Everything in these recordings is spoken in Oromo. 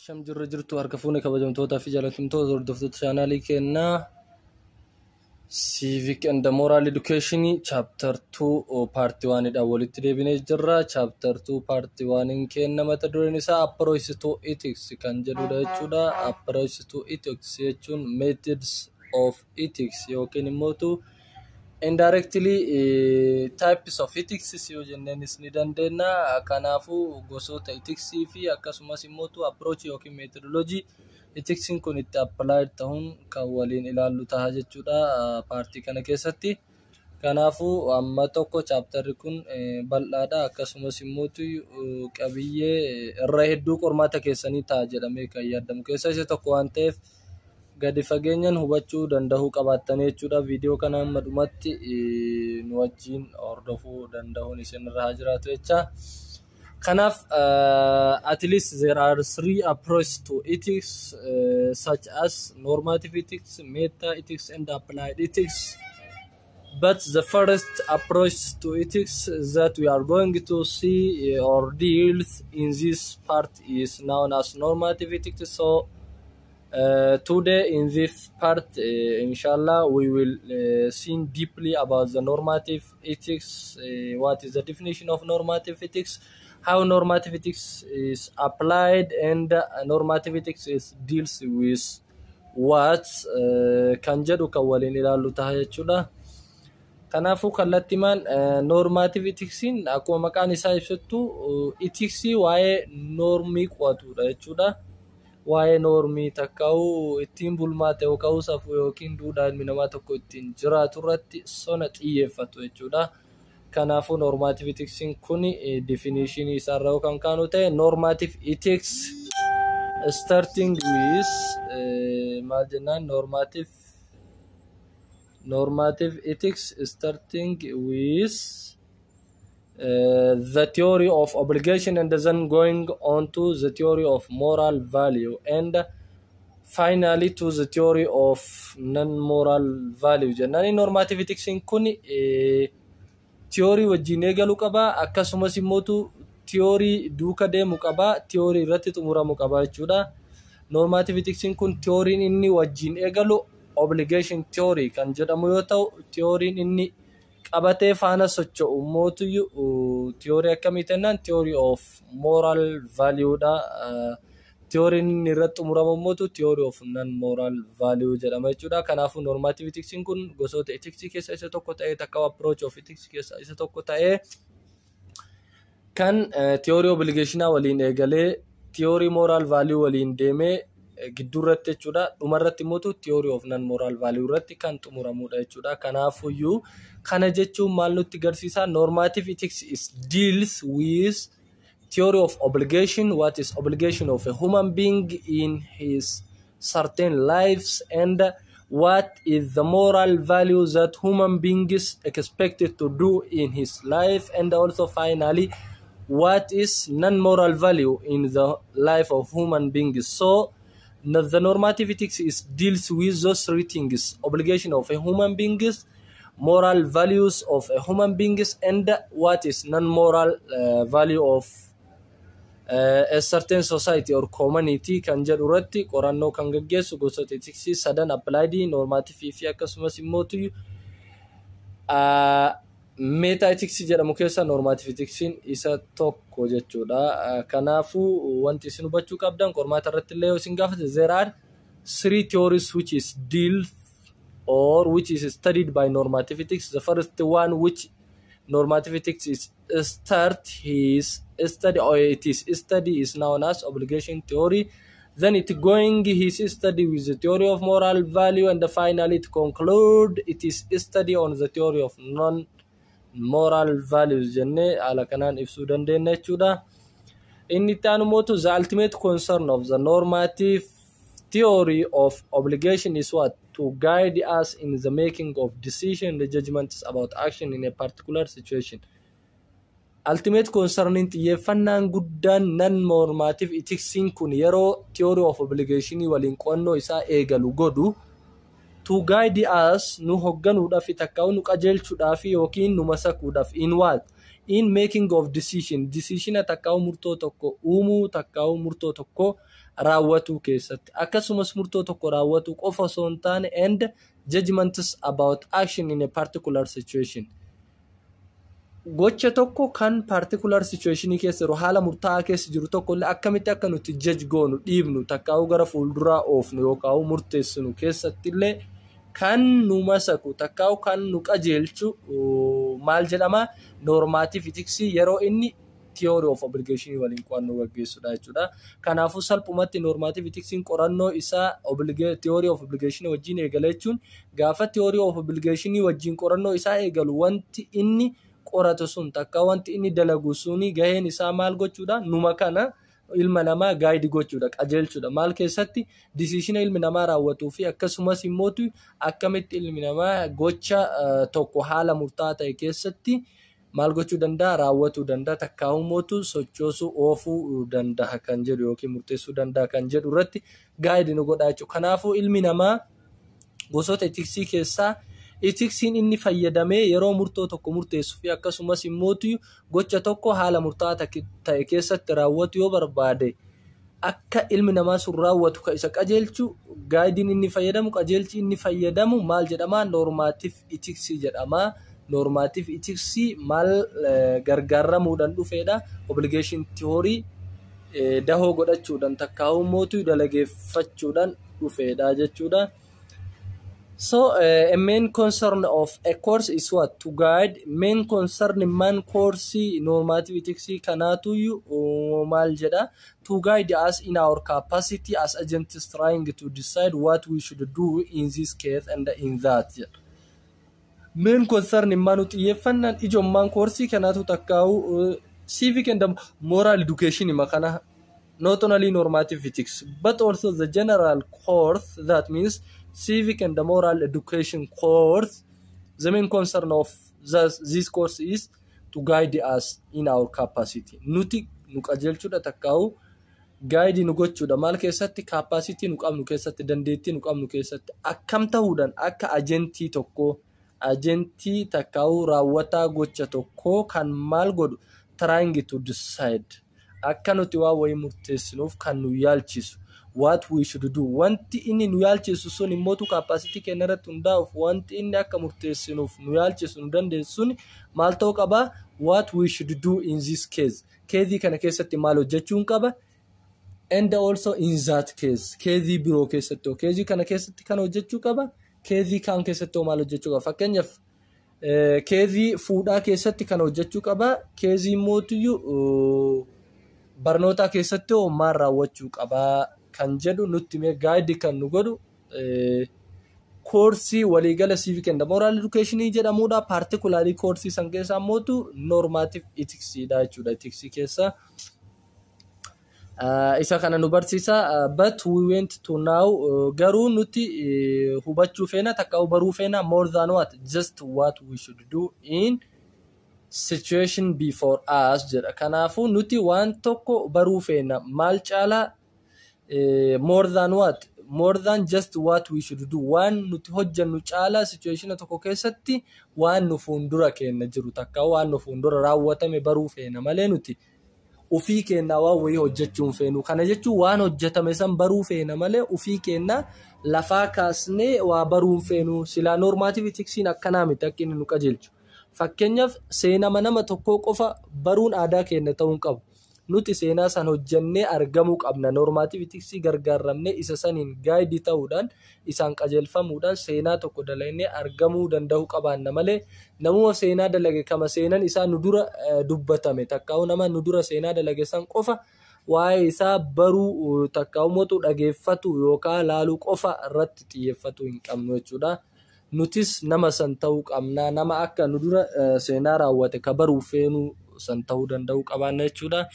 Asham jirra jirtu harka fuune kabajamtoota fi jaallatamtoota hordoftoota chaanaalii kennaa Civic and Moral Education chapter 2 part 1 dha walitti deebinee jirra. Chapter 2 part 1 kenna mata dureen isaa approach to ethics kan jedhudha jechuudha. Approach to ethics jechuun methods of ethics yookiin immoo indirectly types of ethics yoo jenneenis ni dandeenya. Kanaafuu gosoota ethics fi akkasumas immoo approach yookiin methodology ethics kun itti apply ta'uun kan waliin ilaallu ta'a jechuudha partii kana keessatti. Kanaafuu amma tokko chapter kun bal'aadha akkasumas immoo qabiyyee irra hedduu qormaata keessanii ta'a jedhamee kan yaadamu keessa isa tokko waan ta'eef gadi fageenyaan hubachuu danda'uu qabaatanii jechuudha. Viidiyoo kana amma dhumatti nu wajjin hordofuu danda'uun isinirra haa jiraatu jecha. Kanaaf at least there are 3 approaches to ethics such as normative ethics, meta ethics and applied ethics. But the first approach to ethics that we are going to see or deal in this part is known as normative ethics. So today in this part, inshallah, we will see deeply about the normative ethics. What is the definition of normative ethics? How normative ethics is applied, and normative ethics deals with what kan jedhu kan waliin ilaallu ta'a jechuudha. Kanaafuu kallattimaan normative ethics akkuma maqaan isaa ibsattu ethics waa'ee normii qo'atudha jechuudha. Waa'ee normii takka'u ittiin bulmaata yookaan safuu yookiin duudhaa ilmi namaa tokko ittiin jiraatu irratti sona xiyyeeffatu jechuudha. Kanaafuu normative ethics kun definition isaarraa yookaan kaanu ta'e normative ethics starting with maal jennaan normative ethics starting with the theory of obligation and then going on to the theory of moral value and finally to the theory of non-moral value. Jennaan normative ethics kun theory wajjin eegalu qaba akkasumas immoo theory duuka deemu qaba theory irratti xumuramu qaba jechuudha. Normative ethics kun theory inni wajjin eegalu obligation theory kan jedhamu yoo ta'u theory inni qabatee faana socho'u mootu theory akkamiitanaan theory of moral value dha. Theory inni irratti xumuramu mootu theory of non moral value jedhama jechuudha. Kanaafuu normative ethics kun gosoota ethics keessa isa tokko ta'ee takka approach of ethics keessa isa tokko ta'ee kan theory obligation waliin eegalee theory moral value waliin deemee giddurratti jechuudha. Dhumarratti immoo theory of non moral value irratti kan xumuramudha jechuudha. Kanaafuu kana jechuun maal nutti agarsiisa? Normative ethics deals with theory of obligation, what is obligation of a human being in his certain lives, and what is the moral value that human being is expected to do in his life, and also finally what is non-moral value in the life of human beings. So the normative ethics deals with those 3 things: obligation of a human beings, moral values of a human beings, and what is non-moral value of a certain society or community kan jedhu irratti qorannoo kan gaggeessu gosoota ethics sadan applied, normative fi akkasumas immoo meta ethics jedhamu keessa normative ethics isa tokko jechuudha. Kanaafuu wanti isin hubachuu qabdan qormaata irratti illee isin gaafate there are 3 theories which is dealt or which is studied by normative ethics. The first one which normative ethics is study is known as obligation theory. Then it going his study with the theory of moral value, and finally to conclude it is study on the theory of non-moral values. Jenne ala kanan ibsuu dandeenya jechuudha. Inni taanu mootu the ultimate concern of the normative theory of obligation is what? To guide us in the making of decision and judgments about action in a particular situation. Ultimate concern xiyyeeffannaan guddaan non-normative ethics kun yeroo theory of obligation waliin qo'annoo isaa eegalu godhu to guide us nu hogganuudhaaf takka nu qajeelchuudhaaf yookiin nu masakuudhaaf in what? in making of decision takkaa'u murtoo tokko uumuu takkaa'u murtoo tokko raawwatuu keessatti akkasumas murtoo tokko raawwatuu qofa osoo hin taane and judgments about action in a particular situation. Gocha tokko kan particular situation keessa jiru haala murtaa'aa keessa jiru tokko illee akkamitti akka nuti judge goonu dhiibnu takkaa'u gara fuulduraa oofnu yookaan murteessinu keessatti illee kan nu masaku takkaa'u kan nu qajeelchu maal jedhama normative ethics yeroo inni theory of obligation waliin qo'annoo gaggeessudha jechuudha. Kanaafuu salphumatti normative ethics qorannoo isaa theory of obligation wajjin eegala jechuun gaafa theory of obligation wajjin qorannoo isaa eegalu wanti inni qoratu sun takka wanti inni dalagu suni gaheen isaa maal gochuudha numa kana ilma namaa guide gochuudha qajeelchuudha maal keessatti decision ilmi namaa raawwatuu fi akkasumas immoo akkamitti ilmi namaa gocha tokko haala murtaa'aa ta'e keessatti maal gochuu danda'a raawwatuu danda'a takkaa'uu mootu sochoosuu oofuu danda'a kan jedhu yookiin murteessuu danda'a kan jedhu irratti guide nu godha jechuudha. Kanaafuu ilmi namaa gosoota ethicsii keessaa ethiksiin inni fayyadamee yeroo murtoo tokko murteessuu fi akkasumas immoo gocha tokko haala murtaa'aa ta'e keessatti raawwatu yoo barbaade akka ilmi namaa sun raawwatu ka isa qajeelchu guidein inni fayyadamu qajeelchi inni fayyadamu maal jedhama normative ethics jedhama. Normative ethics maal gargaaramuudhaan dhufeedha obligation theory dahoo godhachuudhaan takkaa'uu mootu dalageeffachuudhaan dhufeedha jechuudha. So a main concern of a course is what? To guide. Main concern man course normative ethics kanatu maal jedha to guide us in our capacity as agents trying to decide what we should do in this case and in that. Main concern man xiyyeeffannaan ijommaan course kanatu takkaa'u civic and moral education makana not only normative ethics but also the general course, that means civic and the moral education course. The main concern of this course is to guide us in our capacity. Nuti nu qajeelchuudha takkaa'u guide nu gochuudha maal keessatti capacity nu qabnu keessatti dandeettii nu qabnu keessatti akkam ta'uudhaan akka agentii tokko agentii takkaa'u raawwataa gocha tokko kan maal godhu trying to decide akka nuti waa wayii murteessinuuf kan nu yaalchisu what we should do. Wanti inni nu yaalchisu sun immoo capacity keenya irratti hundaa'uuf wanti inni akka murteessinuuf nu yaalchisu nu dandeessuun maal ta'uu qaba what we should do in this case. Keezii kana keessatti maal hojjechuun qaba and also in that case keezii biroo keessatti keezii kana keessatti kan hojjechuu qaba keezii kan keessatti maal hojjechuu qaba. Fakkeenyaaf keezii fuudhaa keessatti kan hojjechuu qaba keezii mootiyyuu barnoota keessatti maal raawwachuu qaba kan jedhu nutti mee guide kan nu godhu course waliigala civic and moral education jedhamudha. Particularly course san keessa mootu normative ethics dha jechuudha. Ethics keessa isa kana nu barsiisa but we went to now garuu nuti hubachuu feena takka baruu feena more than what just what we should do in situation before us jedha. Kanaafuu nuti waan tokko baruu feena maal caala more than what more than just what we should do waan nuti hojjannu caala situation tokko keessatti waan nu fuundura keenya jiru takka waan nu fuundura raawwatame baruu feena malee nuti ufii keenya waa wayii hojjechuun feenu. Kana jechuun waan hojjetame san baruu feena malee ufii keenya lafaa kaasnee waa baruun feenu. Sila normative ethics akkanaa miti akka inni nu qajeelchu. Fakkeenyaaf seenaa nama tokko qofa baruun aadaa keenya ta'uu qabu. Nuti seenaa san hojjannee argamuu qabna. Normative ethics gargaaramnee isa saniin guide ta'uudhaan isaan qajeelfamuudhaan seenaa tokko dalagnee argamuu danda'uu qabaanna malee namuma seenaa dalage kama seenan isaa nu dura dubbatame takkaa'u nama nu dura seenaa dalage san qofa waa'ee isaa baruu takkaa'u mootu dhageeffatu yookaan laaluu qofa irratti xiyyeeffatu hin qabnu jechuudha. Nutis nama san ta'uu qabna nama akka nu dura seenaa raawwate ka baruu feenu san ta'uu danda'uu qabaanna jechuudha.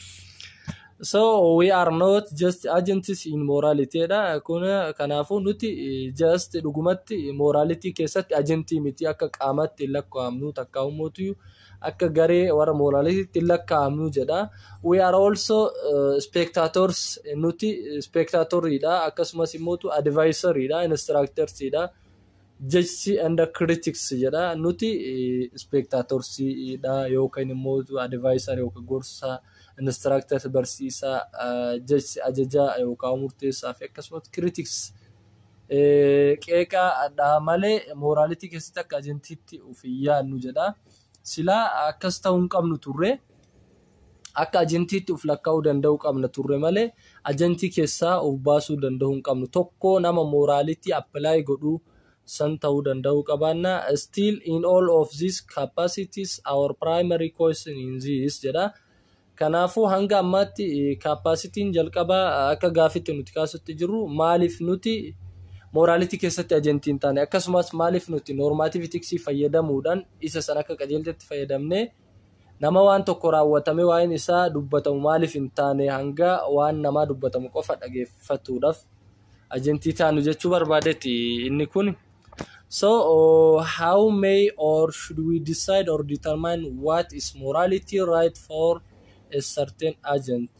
So we are not just agents in morality da kuna kanaafuu nuti just dhugumatti morality keessatti agentii miti akka qaamatti lakkaa'amnu takkaa'u mootu akka garee warra morality lakkaa'amnu jedha. We are also spectators nuti spectatory da akkasumas immoo advisory da instructors da judges and critics jedha nuti spectators dha yookaan immoo advisor yookaan gorsa instructor barsiisaa judge ajaja yookaan murteessaa fi akkasumas critics qeeqa dha malee morality keessatti akka agentiitti of yaannu jedha sila akkas ta'uu hin qabnu turre akka agentiitti of lakkaa'uu danda'u qabna turre malee agentii keessaa of baasuu danda'uu hin qabnu tokko nama morality apply godhu san ta'uu danda'u qabaanna still in all of these capacities our primary question in this jedha kanaafu hanga ammatti capacityin jalqaba akka gaafitti nuti kaasutti jirru maaliif nuti morality keessatti agentiin taane akkasumas maaliif nuti normative ethics fayyadamuudhaan isa san akka qajeeltetti fayyadamne nama waan tokko raawwatame waan isaa dubbatamu maaliif hin taane hanga waan nama dubbatamu qofa dhageeffatuudhaaf agentii taanu jechuu barbaadetti inni kun so how may or should we decide or determine what is morality right for a certain agent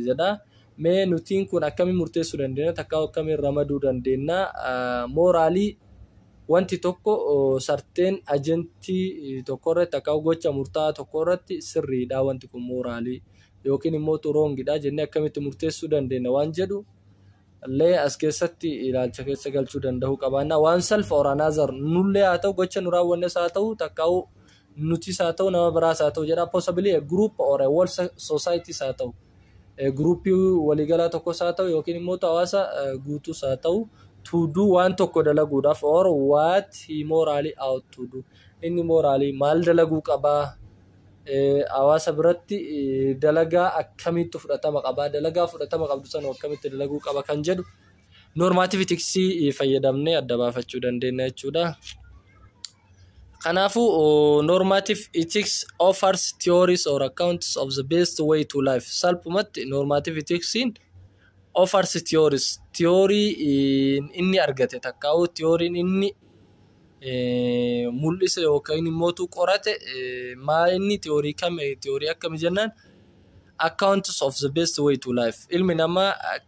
jedha mee nutiin kun akkami murteessuu dandeenya takka akkami ramaduu dandeenya morally wanti tokko certain agentii tokkorratti akka gocha murtaa tokkorratti sirriidha wanti kun morally yookiin immoo wrongidha jennee akkamitti murteessuu dandeenya waan jedhu illee as keessatti ilaalcha keessa galchuu danda'u qabaanna one self or another nullee haa ta'u gocha nu raawwannes haa ta'u takka nuti haa ta'u nama biraas haa ta'u jedha possibly a group or a whole society haa ta'u group waliigalaa tokko haa ta'u yookiin immoo hawaasa guutuu haa ta'u to do one tokko dalaguudhaaf or what he morally ought to do inni morally maal dalaguu qaba hawaasa biratti dalagaa akkamitti fudhatama qaba dalagaa fudhatama qabdu san akkamitti dalaguu qaba kan jedhu normative ethics fayyadamnee adda baafachuu dandeenya jechuudha kanaafu normative ethics offers theories or accounts of the best way to life salphumatti normative ethics offers theories theory inni argate takkaa'u theory inni mul'ise yookaan immoo qorate maa inni theory kame theory akkami jennaan accounts of the best way to life ilmi nama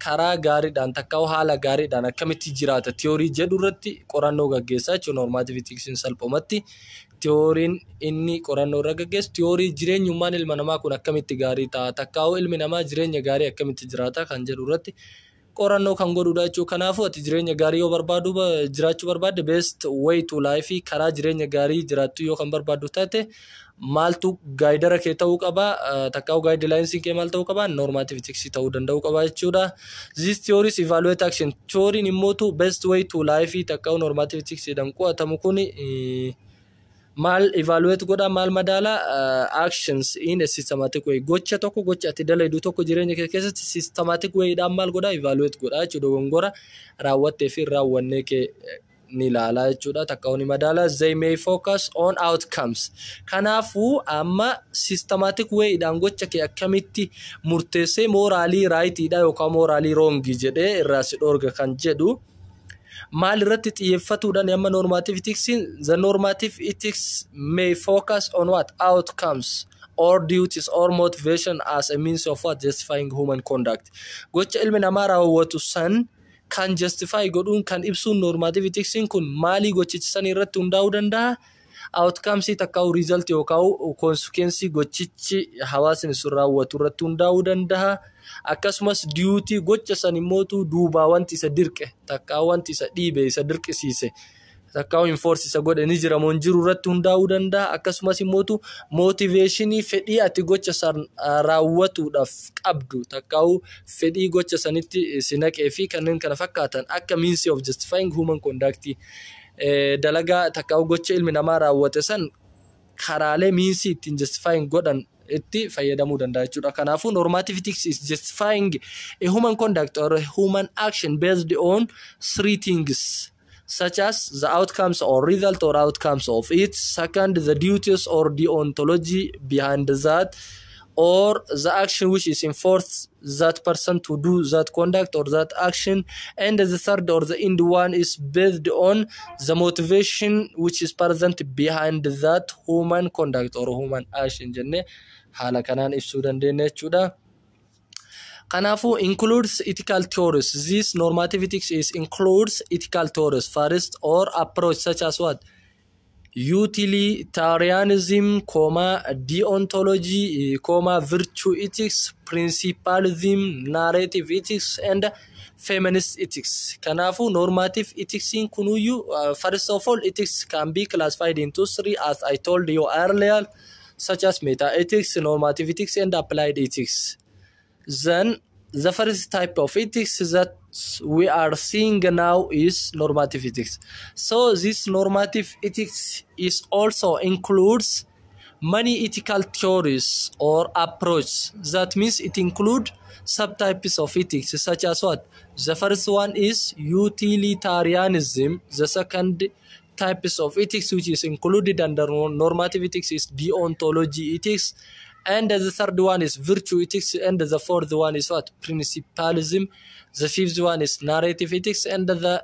karaa gaariidhaan takkaa'u haala gaariidhaan akkamitti jiraata theory jedhu irratti qorannoo gaggeessaa jechuun normative ethics salphumatti theory'n inni qorannoo irra gaggeessu theory jireenyummaan ilma namaa kun akkamitti gaarii ta'a takkaa'u ilmi namaa jireenya gaarii akkamitti jiraata kan jedhu irratti qorannoo kan godhuudha jechuudha kanaafu ati jireenya gaarii yoo barbaadu jiraachuu barbaadde best way to life karaa jireenya gaarii jiraattu yoo kan barbaadu taate maaltu gaayidara kee ta'uu qaba takkaa'u guidelines kee maal ta'uu qaba normative ethics ta'uu danda'u qaba jechuudha these theories evaluate action theory immoo best way to life takkaa'u normative ethics jedhamu qo'atamu kun mal evaluate godha mal madala actions in a systematic way gocha tokko gocha ati dalaydu tokko jireenya kee keessatti systematic way dhaan mal godha evaluate godha jechuudha gongora raawwattee fi raawwanne kee ni laala jechuudha takkaawni madala they may focus on outcomes kanaafu amma systematic way dhaan gocha kee akkamitti murteessee morally right dha yookaan morally wrong jedhee irraa si dhorga kan jedhu maal irratti xiyyeeffatuudhaan amma normative ethics the normative ethics may focus on what outcomes or duties or motivation as a means of what justifying human conduct gocha ilmi namaa raawwatu san kan justify godhuun kan ibsuun normative ethics kun maali gochichi irratti hundaa'uu danda'a outcomes takkaa'u result yookaan consequence gochichi hawaasni sun raawwatu irratti hundaa'uu danda'a akkasumas duty gocha san immoo duubaa wanti isa dirqe takkaa'u wanti isa dhiibe isa dirqisiise takkaa'u enforce isa godhe ni jira moo jiru irratti hundaa'uu danda'a akkasumas immoo motivation fedhii ati gocha san raawwatuudhaaf qabdu takkaa'u fedhii gocha sanitti sinaqee fi kanneen kana fakkaatan akka means of justifying human conduct dalagaa takkaa'u gocha ilmi namaa raawwate san karaalee means ittiin justifying godhan itti fayyadamuu danda'a jechuudha kanaafu normative ethics is justifying a human conduct or a human action based on three things such as the outcomes or result or outcomes of it second the duties or deontology behind that or the action which is enforced that person to do that conduct or that action and the third or the end one is based on the motivation which is present behind that human conduct or human action jenne hala kanaan ibsuu dandeenya jechuudha Kanaafuu includes ethical theories. This normative ethics includes ethical theories first or approach such as what? Utilitarianism, deontology, virtue ethics, principalism, narrative ethics, and feminist ethics. Kanaafuu normative ethics kunuyyuu first of all ethics can be classified into three as I told you earlier, such as meta ethics, normative ethics, and applied ethics. Then the first type of ethics that we are seeing now is normative ethics. So this normative ethics is also includes many ethical theories or approach. That means it includes subtypes of ethics such as what? The first one is utilitarianism. The second types of ethics which is included under normative ethics is deontology ethics. And the third one is virtue ethics, and the fourth one is what? Principalism. The fifth one is narrative ethics, and the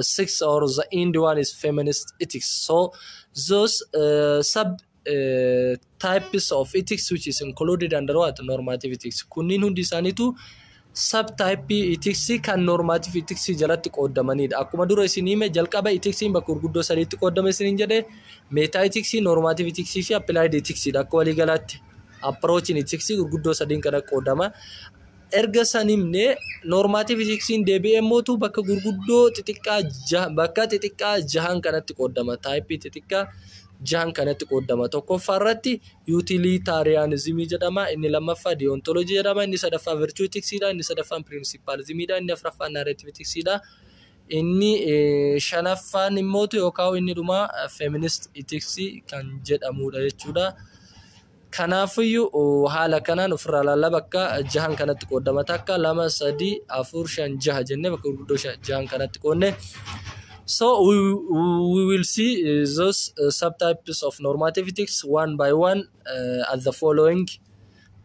sixth or the end one is feminist ethics. So those sub types of ethics which is included under what? Normative ethics. Kunniin hundi isaaniitu subtype ethics kan normative ethics jalatti qoodamanidha. Akkuma dura isin hime jalqaba ethics bakka gurguddoo sadiitti qoodame isin jedhe meta ethics, normative ethics fi applied ethics dha. Akka walii galaatti approach in ethics gurguddoo sadiin kana qoodama. Erga sanimne normative ethics deebi'ee mootu bakka gurguddoo xixiqqaa jahan kanatti qoodama. Type xixiqqaa jahan kanatti qoodama. Tokkoffaa irratti utilitarianism jedhama, inni lammaffaa deontology jedhama, inni sadaffaa virtue ethics dha, inni sadaffaan principalism dha, inni afuraffaan narrative ethics dha, inni shanaffaan immoo yookaan inni dhuma feminist ethics kan jedhamudha jechuudha. Kanaafiyyuu haala kanaan ofirraa ilaalla bakka jahan kanatti qoodama. Takka 2 3 4 5 6 jennee bakka gurguddoo jahan kanatti qoodne. So we will see those subtypes of normative ethics one by one as the following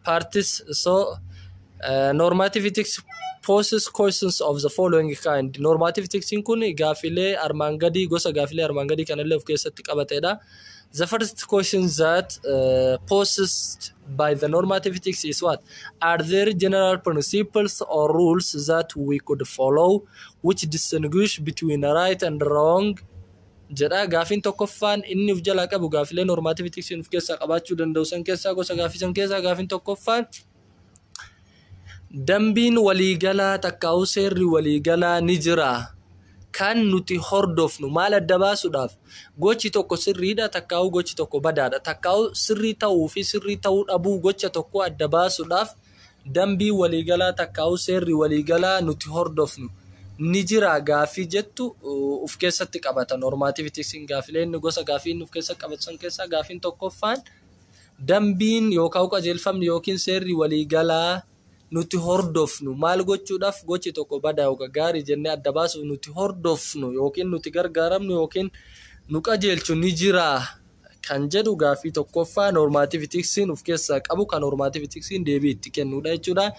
parts. So normative ethics poses questions of the following kind. Normative ethics kun gaafilee armaan gadii gosa gaafilee armaan gadii kanallee of keessatti qabatedha. The first question that posed by the normative ethics is what? Are there general principles or rules that we could follow which distinguish between right and wrong? Jedha gaafin tokkoffaan inni of jalaa qabu gaafilee normative ethics of keessa qabaachuu danda'u san keessaa gosa gaafisan keessaa gaafin tokkoffaan dambiin waliigalaa takkaa'u seerri waliigalaa ni jira. Kan nuti hordofnu maal adda baasuudhaaf gochi tokko sirriidha takkaa'u gochi tokko badaadha. Takkaa'u sirrii ta'uu fi sirrii ta'uu dhabuu gocha tokko adda baasuudhaaf dambii waliigalaa takkaa'u seerri waliigalaa nuti hordofnu ni jira gaafii jettu of keessatti qabata. Normative ethics gaafileen gosa gaafiin of keessa qabatan keessaa gaafiin tokkoffaan dambiin yookaan qajeelfamni yookiin seerri waliigalaa nuti hordofnu maal gochuudhaaf gochi tokko badaa yookaan gaarii jennee adda baasuuf nuti hordofnu yookiin nuti gargaaramnu yookiin nu qajeelchu ni jira kan jedhu gaafii tokkoffaa normative ethics of keessaa qabu kan normative ethics deebii itti kennudha jechuudha.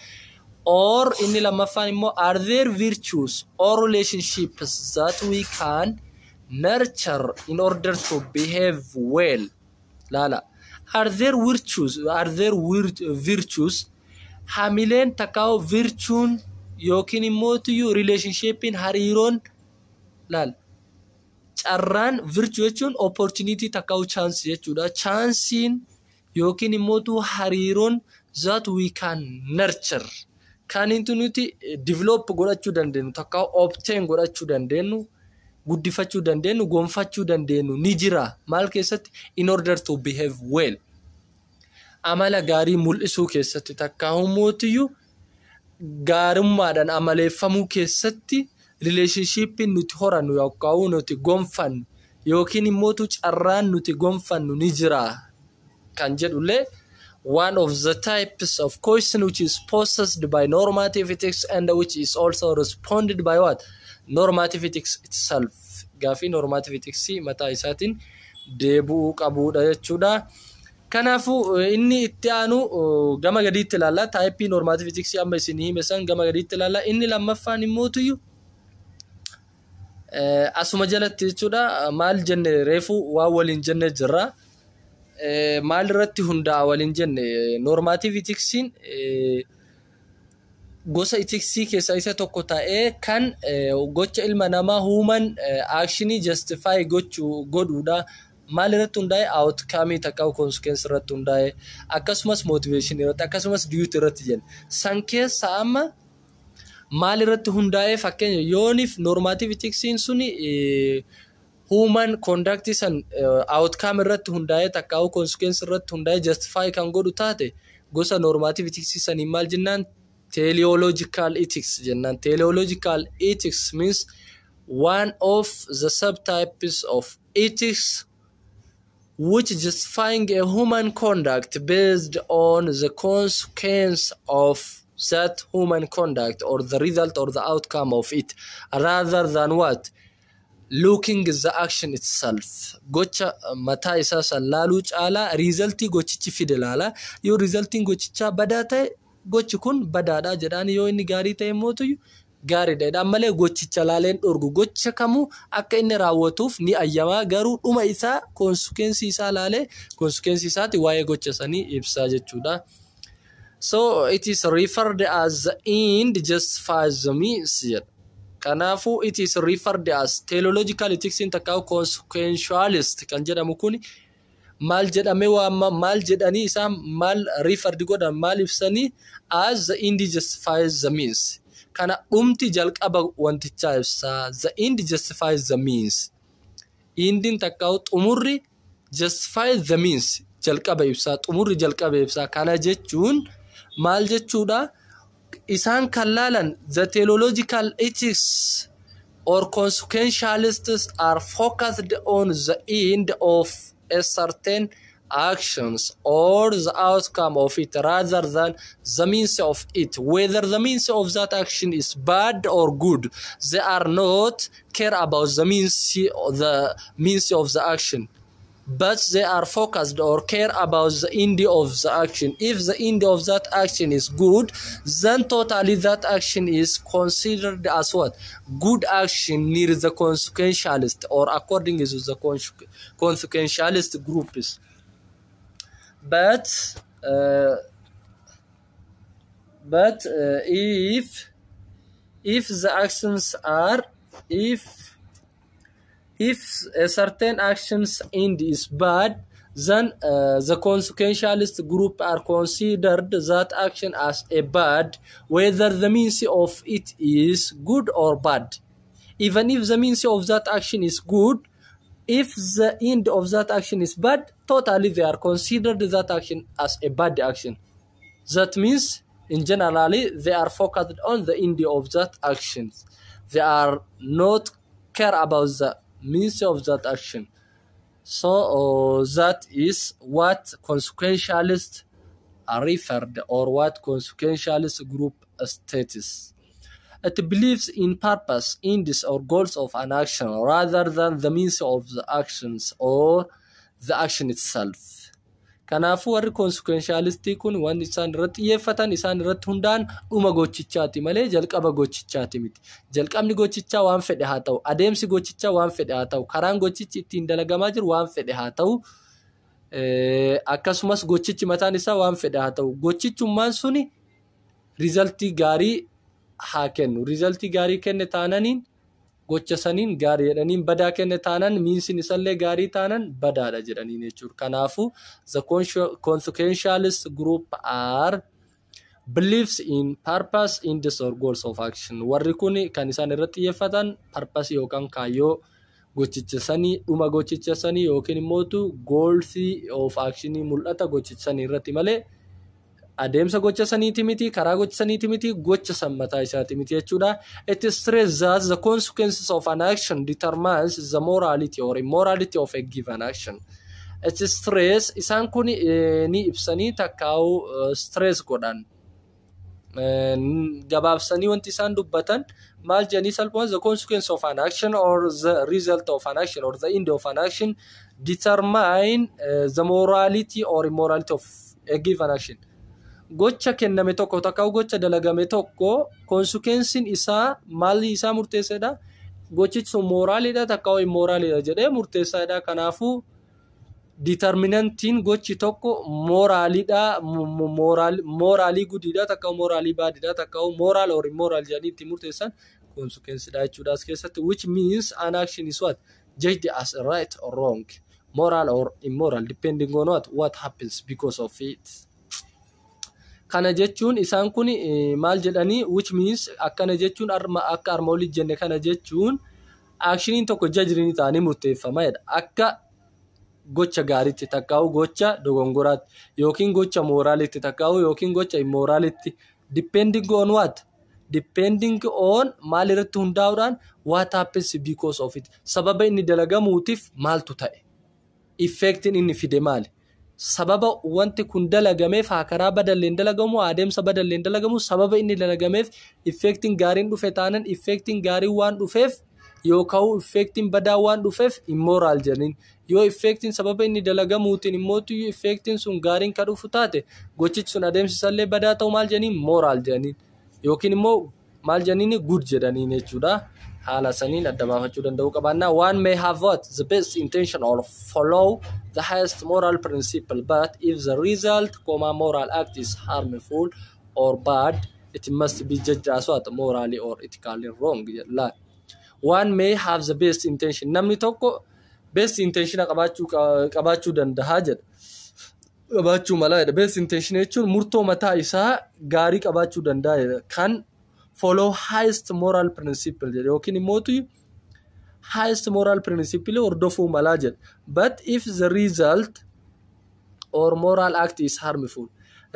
Or inni lammaffaan immoo are there virtues or relationships that we can nurture in order to behave well? Lala. Are there virtues hamileen takkaa'u virtuun yookiin immoo relationshipin hariiroon laal carraan virtue jechuun opportunity takkaa'u chance jechuudha. Chancein yookiin immoo hariiroon that we can nurture kan nuti develop godhachuu dandeenyu takkaa'u obtain godhachuu dandeenyu guddifachuu dandeenyu gonfachuu dandeenyu ni jira maal keessatti in order to behave well. Amala gaarii mul'isuu keessatti takkaa'u mootiyyuu gaarummaadhaan amaleeffamuu keessatti relationshipin nuti horannu yookaan nuti gonfannu yookiin immoo carraan nuti gonfannu ni jira kan jedhullee one of the types of question which is posed by normative ethics and which is also responded by what? Normative ethics itself. Gaafii normative ethics mataa isaatiin deebi'uu qabudha jechuudha. Kanaafuu inni itti aanu gama gadiitti ilaalla. Type normative ethics amma isin hime san gama gadiitti ilaalla. Inni lammaffaan immoo asuma jalatti jechuudha. Maal jenne reefu waa waliin jenne jirra. Maal irratti hundaa waliin jenne normative ethics gosa itiksii keessaa isa tokko ta'ee kan gocha ilma namaa human actionii justify godhuudha. Maal irratti hundaa'e outcome takka consequence irratti hundaa'e akkasumas motivation irratti akkasumas duty irratti jenna. San keessa amma maal irratti hundaa'e fakkeenya yoonif normative etiksiin suni human conduct san outcome irratti hundaa'e takka consequence irratti hundaa'e justify kan godhu taate gosa normative ethics sanii maal jennaan teleological ethics jennaan. Teleological ethics means one of the subtypes of ethics which justifying a human conduct based on the consequence of that human conduct or the result or the outcome of it rather than what looking at the action itself. Gocha mataa isaa salaaluu caalaa resultii gochichi fide laala. Yoo resultiin gochichaa badaa ta'e gochi kun badaadha jedhaan, yoo inni gaarii ta'e mootu gaariidha. Ammalee gochicha laaleen dhorgu gocha kamuu akka inni raawwatuuf ni ayyamaa, garuu dhuma isaa consequence isaa laalee consequence isaati waa'ee gocha sanii ibsaa jechuudha. So it is referred as the end justifies the means. Kanaafuu it is referred as teleological ethics in takka consequentialist kan jedhamu kun maal jedhame waama maal jedhanii isaa maal referred godhan maal ibsanii as the end justifies the means. Kana dhumti jalqaba wantichaa ibsaa. The end justifies the means. Indin takka xumurri justifies the means jalqaba ibsaa, xumurri jalqaba ibsaa. Kana jechuun maal jechuudha? Isaan kan laalan the teleological ethics or consequentialists are focused on the end of a certain actions or the outcome of it rather than the means of it. Whether the means of that action is bad or good, they are not care about the means of the action, but they are focused or care about the end of the action. If the end of that action is good, then totally that action is considered as what? Good action near the consequentialist or according to the consequentialist groups. But if the actions are if a certain action's end is bad, then the consequentialist group are considered that action as a bad, whether the means of it is good or bad. Even if the means of that action is good, if the end of that action is bad, totally they are considered that action as a bad action. That means, in generally, they are focused on the end of that action. They are not care about the means of that action. So that is what consequentialists are referred, or what consequentialist group states. It believes in purpose, ends, or goals of an action rather than the means of the actions or the action itself. Kanaafuu warri consequentialistii kun waan isaan irratti xiyyeeffatan isaan irratti hundaan dhuma gochichaati malee jalqaba gochichaati miti. Jalqabni gochichaa waan fedhe haa ta'u, adeemsi gochichaa waan fedhe haa ta'u, karaan gochichi ittiin dalagamaa jiru waan fedhe haa ta'u, akkasumas gochichi mataan isaa waan fedhe haa ta'u, gochichummaan suni resultii gaarii haa kennu. Resultii gaarii kenne taananiin gocha saniin gaarii jedhaniin, badaa kenne taanan miinsin isallee gaarii taanan badaadha jedhaniin jechuudha. Kanaafuu the consequentialist group are believes in purpose, ends, or goals of action. Warri kun kan isaan irratti xiyyeeffatan purpose yookaan kaayyoo gochicha sanii, dhuma gochicha sanii yookiin immoo goals of action mul'ata gochicha sanii irratti malee adeemsa gocha saniiti miti, karaa gocha saniiti miti, gocha sammataa isaati miti jechuudha. It is stressed that the consequences of an action determines the morality or immorality of a given action. It is stress isaan kun ni ibsanii takkaa'u stress godhan. Gabaabsanii wanti isaan dubbatan maal jedhanii salphumaan the consequence of an action or the result of an action or the end of an action determine the morality or immorality of a given action. Gocha kenname tokko takka gocha dalagame tokko consequencein isaa maali isaa murteessadha. Gochichi sun moraalidha takka immoraalidha jedhee murteessadha. Kanaafuu determinantiin gochi tokko moraalidha, moraalii gudiidha takka moraalii baadidha takka moral or immoral jedhanii itti murteessan consequenceidha jechuudha as keessatti, which means an action is what judged as right or wrong, moral or immoral depending on what happens because of it. Kana jechuun isaan kun maal jedhanii, which means akkana jechuun akka arma olii jenne kana jechuun actioniin tokko judged ta'anii murteeffamaadha akka gocha gaariitti takkaa'u gocha dogongoraatti yookiin gocha moraalitti takkaa'u yookiin gocha immoraalitti depending on what, depending on maal irratti hundaa'uudhaan what happens because of it, sababa inni dalagamuutiif maaltu ta'e, effectin inni fide maali, sababa wanti kun dalagameef karaa badalleen dalagamu adeemsa badalleen dalagamu sababa inni dalagameef effectin gaariin dhufe taanan effectin gaarii waan dhufeef yookaan effectin badaa waan dhufeef immoral jedhaniin, yoo effectin sababa inni dalagamuutiin immootu effectin sun gaariin ka dhufu taate gochichi sun adeemsisallee badaa ta'u maal jedhaniin moral jedhaniin yookiin immoo maal jedhaniin good jedhaniin jechuudha. Haala saniin adda baafachuu danda'uu qabaannaa. One may have what the best intention or follow the highest moral principle, but if the result, moral act is harmful or bad, it must be judged as what morally or ethically wrong. One may have the best intention. Namni tokko best intention qabaachuu danda'a jedha. Qabaachuu mala best intention jechuun murtoo mataa isaa gaarii qabaachuu danda'a kan follow highest moral principle jedha yookiin immoo highest moral principle hordofuu mala jedha. But if the result or moral act is harmful,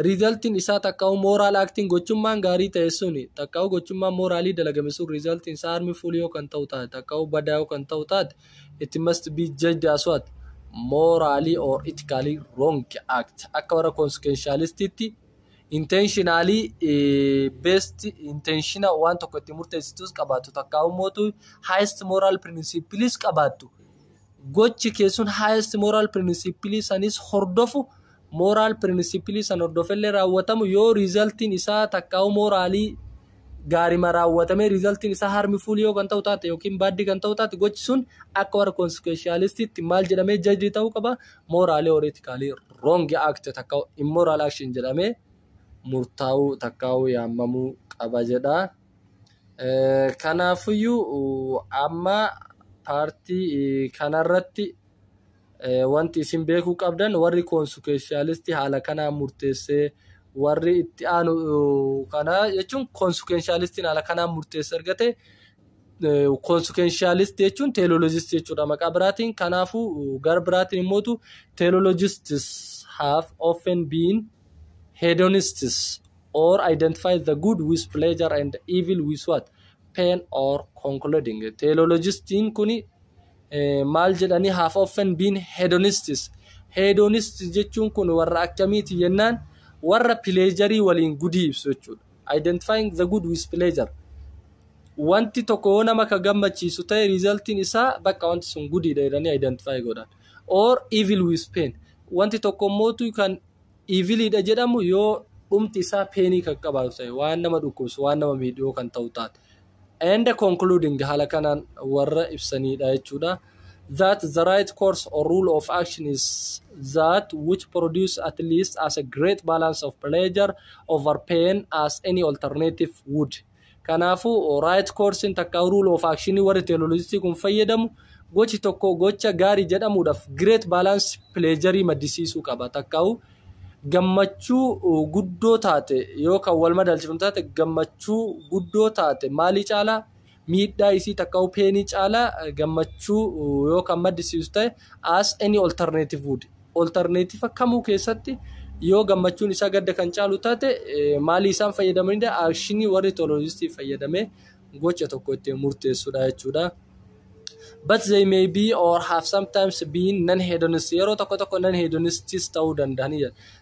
resultin isaa takkaa'u moral acting gochummaan gaarii ta'e suni takkaa'u gochummaan moraalii dalagame sun resultin isaa harmful yoo kan ta'u taate takkaa'u badaa yoo kan ta'u taate it must be judged as what morally or ethically wrong act. Akka warra consequentialistitti intentionally best intentional waan tokko itti murteessitus qabaatu takkaa'u mootu highest moral principles qabaatu gochi keessun highest moral principles sanis hordofu moral principles san hordofellee raawwatamu yoo resultin isaa takkaa'u moraalii gaarii raawwatame resultin isaa harmful yoo kan ta'u taate yookiin baddi kan ta'u taate gochi sun akka warra consequentialistitti maal jedhamee judge ta'uu qaba morally or ethically wrong act takkaa'u immoral action jedhamee murtaa'uu takkaa'u yaamamuu qaba jedha. Kanaafiyyuu amma paartii kanarratti wanti isin beekuu qabdan warri consequentialisti haala kanaan murteessee warri itti aanu kana jechuun consequentialistiin haala kanaan murteesse argate consequentialist jechuun theologist jechuudha maqaa biraatiin. Kanaafuu gara biraatiin immootu theologists have often been hedonists or identify the good with pleasure and evil with what pain or concluding. Theologistiin kuni maal jedhanii have often been hedonists. Hedonists jechuun kun warra akkamiiti jennaan warra pleasure waliin gudii ibsu jechuudha. Identifying the good with pleasure. Wanti tokko nama ka gammachiisu ta'e resultin isaa bakka wanti sun gudiidha jedhanii identify godhan. Or evil with pain. Wanti tokko mootu kan evilidha jedhamu yoo dhumti isaa painii kan qabaatu ta'e waan nama dhukkubsu waan nama miidhuu kan ta'u taate. And concluding haala kanaan warra ibsanidha jechuudha. That the right course or rule of action is that which produce at least as a great balance of pleasure over pain as any alternative would. Kanaafu right course in takka rule of action warri theologistii kun fayyadamu gochi tokko gocha gaarii jedhamuudhaaf great balance pleasure maddisiisuu qaba. Takka'u gammachuu guddoo taate yoo kan wal madaalchifamu taate gammachuu guddoo taate maali caalaa miidhaa isii takka'u peenii caalaa gammachuu yoo kan maddisiisu ta'e as any alternative would. Alternative kamuu keessatti yoo gammachuun isaa gadda kan caalu taate maali isaan fayyadamanidha actionii warri theologistii fayyadame gocha tokko itti murteessuudha jechuudha. But they may be or have sometimes been non-hedonist. Yeroo tokko non-hedonists ta'uu danda'ani.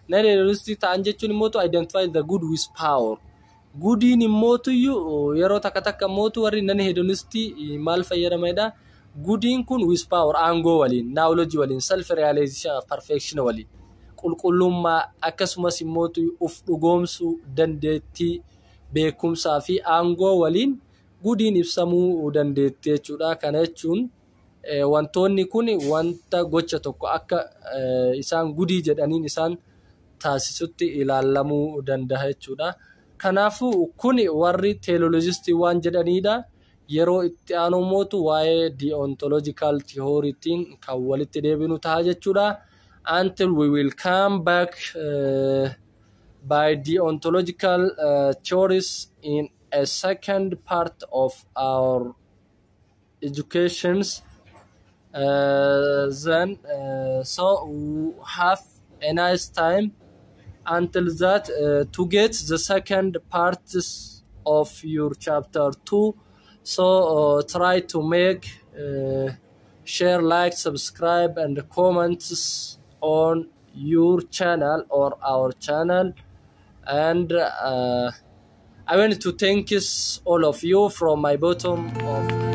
Non-hedonists ta'an jechuun immoo to identify the good with power. Goodiin immoo yeroo takka mootu warri non-hedonistii maal fayyadamanidha. Goodiin kun with power aangoo waliin, knowledge waliin, self-realization, perfection waliin. Qulqullummaa akkasumas immoo uf dhugoomsuu dandeettii beekumsaa fi aangoo waliin goodiin ibsamuu dandeetti jechuudha. Kana jechuun wantoonni kun wanta gocha tokko akka isaan gudii jedhaniin isaan taasisutti ilaalamuu danda'a jechuudha. Kanaafuu kun warri teoloojistii waan jedhanidha. Yeroo itti aanu mootu waa'ee deontological theorytiin kan walitti deebinu ta'a jechuudha. Until we will come back by deontological theories in a second part of our educations. So have a nice time until that to get the second parts of your chapter 2. So try to make share, like, subscribe and comments on your channel or our channel. And I want to thank all of you from my bottom of